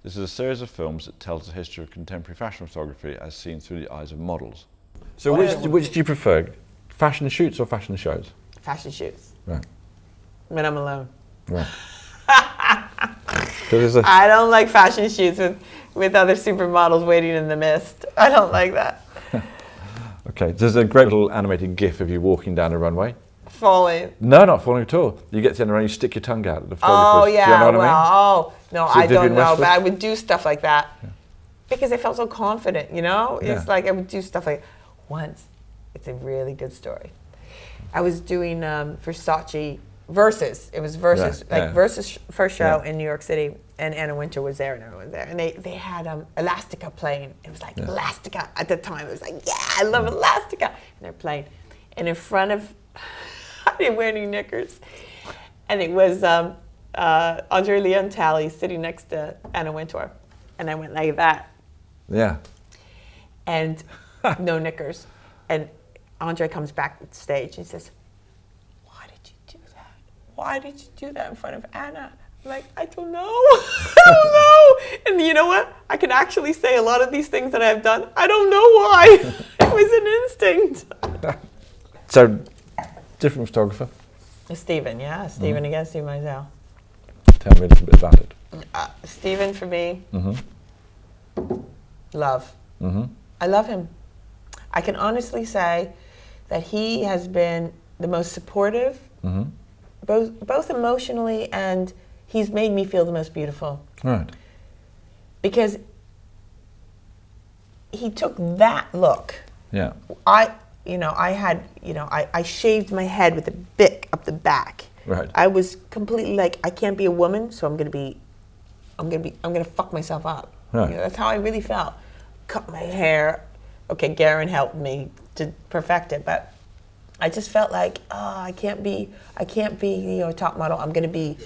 This is a series of films that tells the history of contemporary fashion photography as seen through the eyes of models. So which do you prefer, fashion shoots or fashion shows? Fashion shoots. Right. When I'm alone. Right. I don't like fashion shoots with other supermodels waiting in the mist. I don't like that. Okay, there's a great little animated GIF of you walking down a runway. Falling. No, not falling at all. You get to the end of the runway, you stick your tongue out at the photographers. Oh yeah, do you know what I mean? Oh no, So I don't Vivienne know, Westwood? but I would do stuff like that because I felt so confident. You know, it's like I would do stuff like once. It's a really good story. I was doing Versace Versus. It was Versus, Versus first show in New York City, and Anna Wintour was there, and everyone was there, and they had Elastica playing. It was like Elastica at the time. It was like, yeah, I love Elastica, and they're playing, and in front of, I didn't wear any knickers, and it was Andre Leon Talley sitting next to Anna Wintour, and I went like that. Yeah. And no knickers, and Andre comes back to the stage and he says, "Why did you do that? Why did you do that in front of Anna?" I'm like, "I don't know. I don't know." And you know what? I can actually say a lot of these things that I've done. I don't know why. It was an instinct. So, different photographer? Steven, Steven again, Steven Meisel. Tell me a little bit about it. Steven, for me, love. I love him. I can honestly say that he has been the most supportive, both emotionally, and he's made me feel the most beautiful. Right. Because he took that look. Yeah. I shaved my head with a Bic up the back. Right. I was completely like, I can't be a woman, so I'm gonna fuck myself up. Right. You know, that's how I really felt. Cut my hair. Okay, Garen helped me to perfect it, but I just felt like, I can't be a top model. I'm gonna be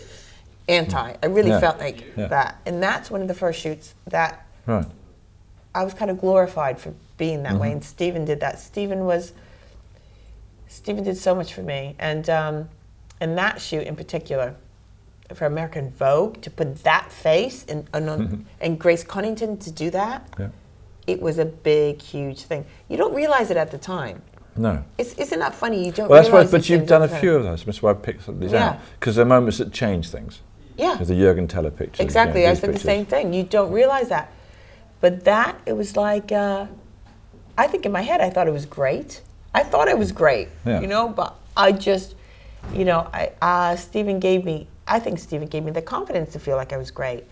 anti. I really felt like that, and that's one of the first shoots that I was kind of glorified for being that way. And Steven did that. Steven did so much for me, and that shoot in particular, for American Vogue, to put that face and Grace Cunnington to do that. Yeah. It was a big, huge thing. You don't realize it at the time. No. Isn't that funny? You don't realize that's why, but you've done a few of those. That's why I picked some of these out. Because they're moments that change things. Yeah. There's the Jürgen Teller picture. Exactly. I said the same thing. You don't realize that. But that, it was like, I think in my head I thought it was great. I thought it was great, you know, but I just, you know, Steven gave me the confidence to feel like I was great.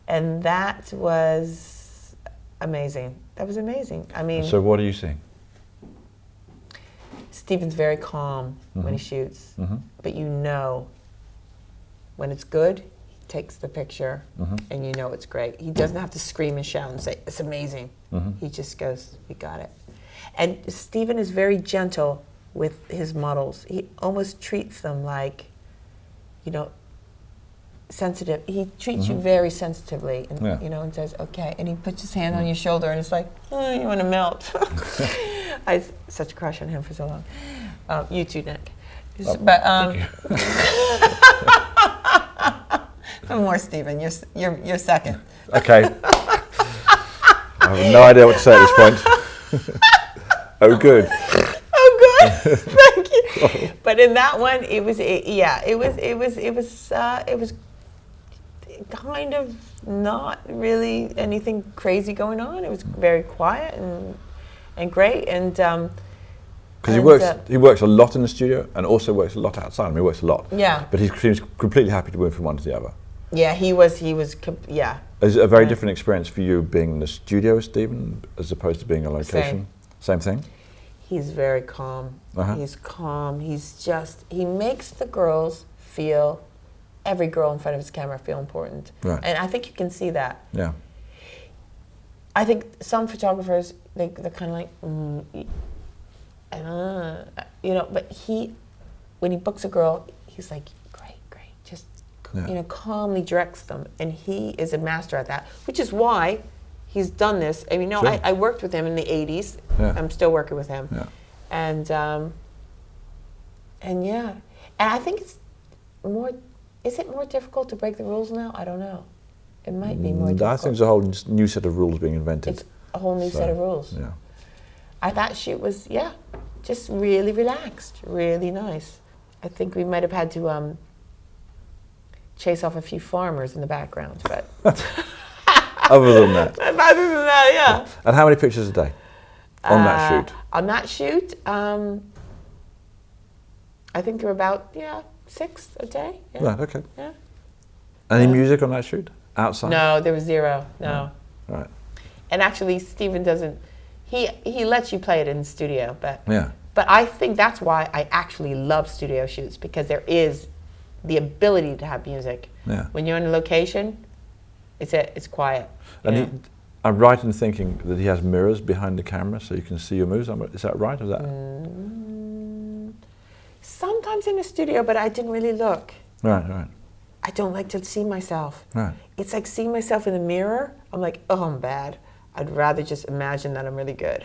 And that was amazing. That was amazing. I mean... So what are you seeing? Steven's very calm when he shoots, but you know when it's good, he takes the picture and you know it's great. He doesn't have to scream and shout and say, "It's amazing." He just goes, "We got it." And Steven is very gentle with his models. He almost treats them like, you know, sensitive. He treats you very sensitively, and you know, and says, "Okay," and he puts his hand on your shoulder, and it's like, "Oh, you want to melt." I had such a crush on him for so long. You too, Nick. But more Steven. You're second. Okay. I have no idea what to say at this point. Oh, good. Oh, good. Thank you. But in that one, it was kind of not really anything crazy going on. It was very quiet and great, and because he works a lot in the studio and also works a lot outside. I mean, he works a lot. Yeah. But he seems completely happy to move from one to the other. Yeah, he was. Yeah. Is it a very different experience for you being in the studio with Steven as opposed to being a location? Same thing. He's very calm. He's calm. He makes the girls feel, every girl in front of his camera feel important. Right. And I think you can see that. Yeah. I think some photographers, they're kind of like, you know, but when he books a girl, he's like, great, just, you know, calmly directs them. And he is a master at that, which is why he's done this. I mean, I worked with him in the 80s. Yeah. I'm still working with him. Yeah. And I think is it more difficult to break the rules now? I don't know. It might be more difficult. I think there's a whole new set of rules being invented. It's a whole new set of rules. Yeah. That shoot was, just really relaxed, really nice. I think we might have had to chase off a few farmers in the background, but Other than that. Other than that, yeah. And how many pictures a day on that shoot? On that shoot, I think there were about 6 a day. Yeah. Right, okay. Yeah. Any music on that shoot? Outside? No, there was 0. No. Right. And actually, Steven doesn't. He lets you play it in the studio, but Yeah. But I think that's why I actually love studio shoots, because there is the ability to have music. Yeah. When you're in a location, it's quiet. And I'm right in thinking that he has mirrors behind the camera so you can see your moves. Is that right? Or is that? Sometimes in a studio, but I didn't really look. Right. I don't like to see myself. Right. It's like seeing myself in the mirror. I'm like, oh, I'm bad. I'd rather just imagine that I'm really good.